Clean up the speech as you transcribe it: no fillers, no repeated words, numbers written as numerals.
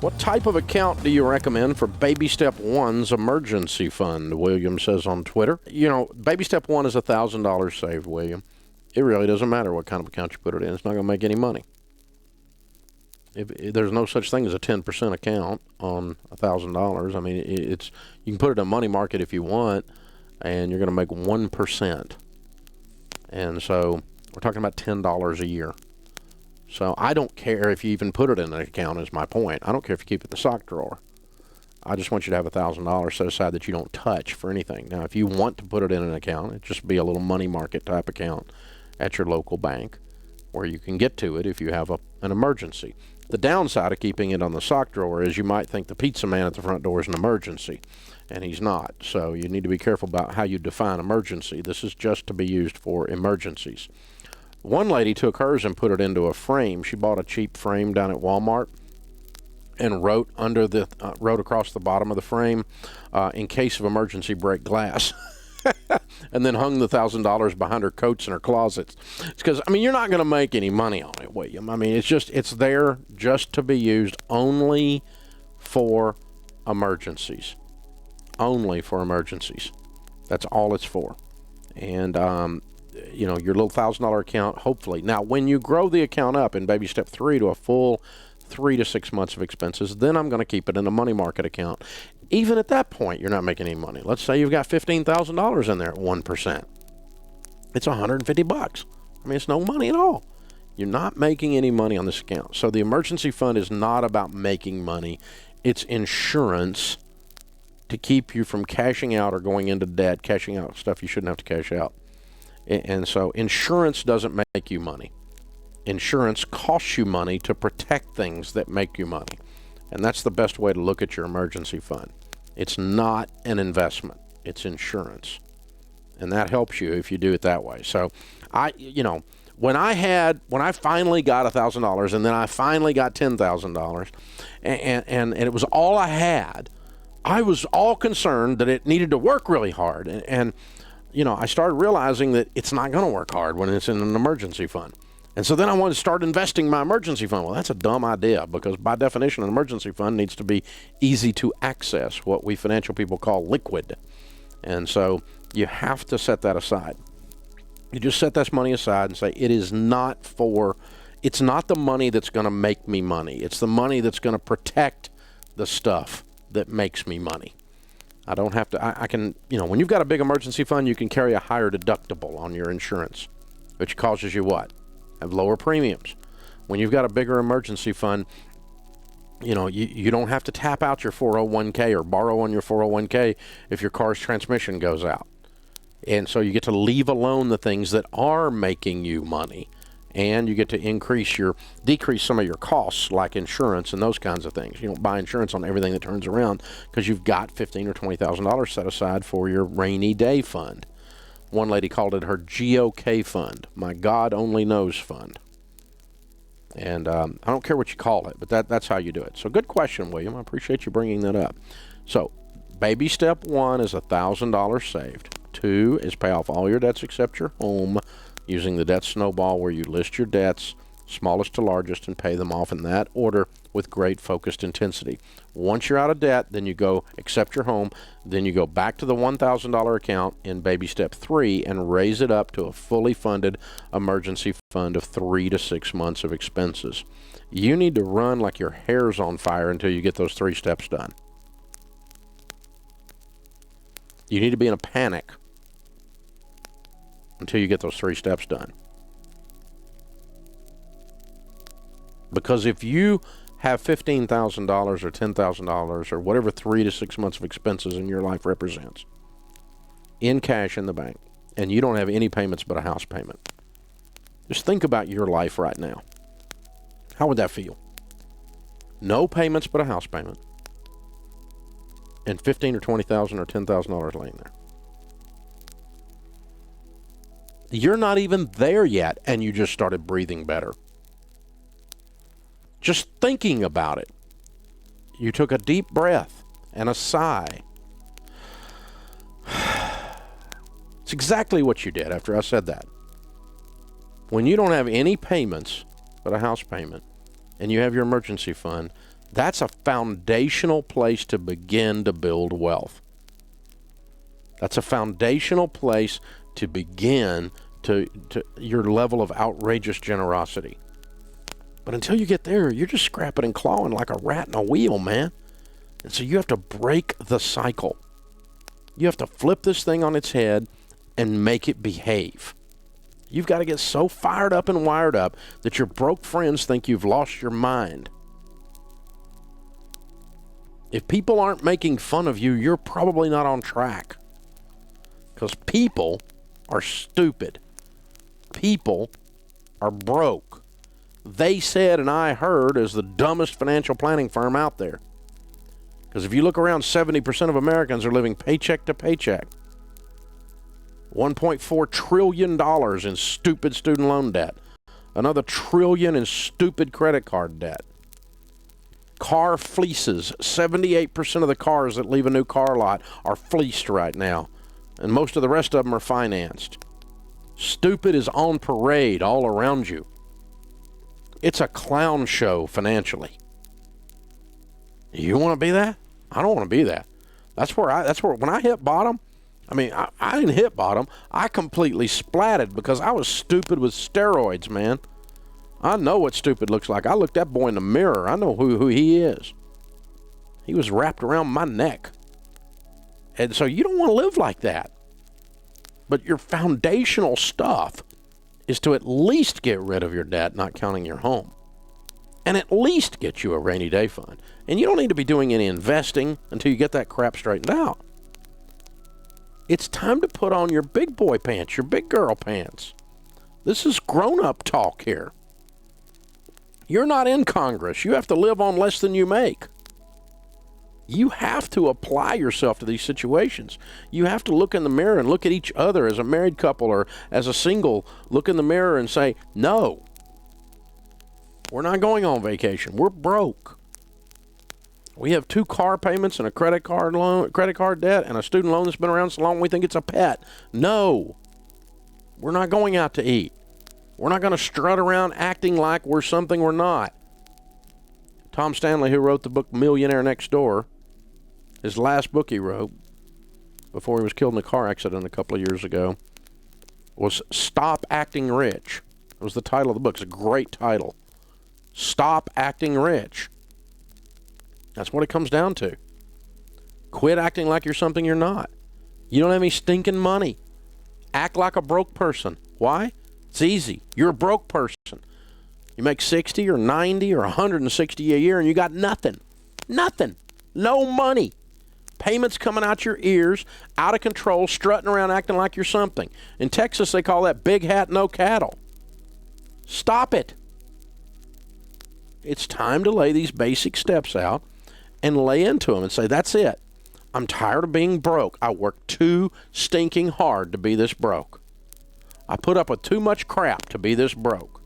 What type of account do you recommend for Baby Step 1's emergency fund? William says on Twitter. You know, Baby Step 1 is $1,000 saved, William. It really doesn't matter what kind of account you put it in. It's not going to make any money. There's no such thing as a 10% account on $1,000. I mean, you can put it in a money market if you want, and you're going to make 1%. And so we're talking about $10 a year. So I don't care if you even put it in an account, is my point. I don't care if you keep it in the sock drawer. I just want you to have $1,000 set aside that you don't touch for anything. Now, if you want to put it in an account, it'd just be a little money market type account at your local bank where you can get to it if you have an emergency. The downside of keeping it on the sock drawer is you might think the pizza man at the front door is an emergency, and he's not. So you need to be careful about how you define emergency. This is just to be used for emergencies. One lady took hers and put it into a frame. She bought a cheap frame down at Walmart and wrote across the bottom of the frame, in case of emergency, break glass. And then hung the $1,000 behind her coats in her closets. It's because, I mean, you're not going to make any money on it, William. I mean, it's there just to be used only for emergencies. Only for emergencies. That's all it's for. And, you know, your little $1,000 account, hopefully. Now, when you grow the account up in Baby Step 3 to a full 3 to 6 months of expenses, then I'm going to keep it in a money market account. Even at that point, you're not making any money. Let's say you've got $15,000 in there at 1%. It's $150. I mean, it's no money at all. You're not making any money on this account. So the emergency fund is not about making money. It's insurance to keep you from cashing out or going into debt, cashing out stuff you shouldn't have to cash out. And so insurance doesn't make you money. Insurance costs you money to protect things that make you money. And that's the best way to look at your emergency fund. It's not an investment. It's insurance. And that helps you if you do it that way. So when I finally got $1,000 and then I finally got $10,000 and it was all I had, I was all concerned that it needed to work really hard. And I started realizing that it's not going to work hard when it's in an emergency fund. And so then I wanted to start investing my emergency fund. Well, that's a dumb idea because by definition, an emergency fund needs to be easy to access, what we financial people call liquid. And so you have to set that aside. You just set this money aside and say, it's not the money that's going to make me money. It's the money that's going to protect the stuff that makes me money. I don't have to, I can, when you've got a big emergency fund, you can carry a higher deductible on your insurance, which causes you what? Have lower premiums. When you've got a bigger emergency fund, you don't have to tap out your 401k or borrow on your 401k if your car's transmission goes out. And so you get to leave alone the things that are making you money, and you get to decrease some of your costs like insurance and those kinds of things. You don't buy insurance on everything that turns around because you've got $15,000 or $20,000 set aside for your rainy day fund. One lady called it her GOK fund, my God only knows fund. And I don't care what you call it, but that's how you do it. So good question, William. I appreciate you bringing that up. So baby step 1 is $1,000 saved. 2 is pay off all your debts except your home using the debt snowball where you list your debts, smallest to largest, and pay them off in that order with great focused intensity. Once you're out of debt, then you go accept your home, then you go back to the $1,000 account in baby step 3 and raise it up to a fully funded emergency fund of 3 to 6 months of expenses. You need to run like your hair's on fire until you get those 3 steps done. You need to be in a panic until you get those 3 steps done. Because if you have $15,000 or $10,000 or whatever 3 to 6 months of expenses in your life represents in cash in the bank, and you don't have any payments but a house payment, just think about your life right now. How would that feel? No payments but a house payment, and $15,000 or $20,000 or $10,000 laying there. You're not even there yet, and you just started breathing better. Just thinking about it. You took a deep breath and a sigh. It's exactly what you did after I said that. When you don't have any payments but a house payment, and you have your emergency fund, That's a foundational place to begin to build wealth. That's a foundational place to begin to your level of outrageous generosity. But until you get there, you're just scrapping and clawing like a rat in a wheel, man. And so you have to break the cycle. You have to flip this thing on its head and make it behave. You've got to get so fired up and wired up that your broke friends think you've lost your mind. If people aren't making fun of you, you're probably not on track. Because people are stupid. People are broke. They Said and I Heard is the dumbest financial planning firm out there. Because if you look around, 70% of Americans are living paycheck to paycheck. $1.4 trillion in stupid student loan debt. Another trillion in stupid credit card debt. Car fleeces. 78% of the cars that leave a new car lot are fleeced right now. And most of the rest of them are financed. Stupid is on parade all around you. It's a clown show financially. You want to be that? I don't want to be that. That's where when I hit bottom, I mean, I didn't hit bottom. I completely splatted because I was stupid with steroids, man. I know what stupid looks like. I looked that boy in the mirror. I know who he is. He was wrapped around my neck. And so you don't want to live like that. But your foundational stuff is to at least get rid of your debt, not counting your home. And at least get you a rainy day fund. And you don't need to be doing any investing until you get that crap straightened out. It's time to put on your big boy pants, your big girl pants. This is grown-up talk here. You're not in Congress. You have to live on less than you make. You have to apply yourself to these situations. You have to look in the mirror and look at each other as a married couple or as a single. Look in the mirror and say, no, we're not going on vacation. We're broke. We have 2 car payments and a credit card debt and a student loan that's been around so long we think it's a pet. No, we're not going out to eat. We're not going to strut around acting like we're something we're not. Tom Stanley, who wrote the book Millionaire Next Door, his last book he wrote before he was killed in a car accident a couple of years ago, was Stop Acting Rich. It was the title of the book. It's a great title. Stop Acting Rich. That's what it comes down to. Quit acting like you're something you're not. You don't have any stinking money. Act like a broke person. Why? It's easy. You're a broke person. You make 60 or 90 or 160 a year and you got nothing. Nothing. No money. Payments coming out your ears, out of control, strutting around acting like you're something. In Texas, they call that big hat, no cattle. Stop it. It's time to lay these basic steps out and lay into them and say, that's it. I'm tired of being broke. I worked too stinking hard to be this broke. I put up with too much crap to be this broke.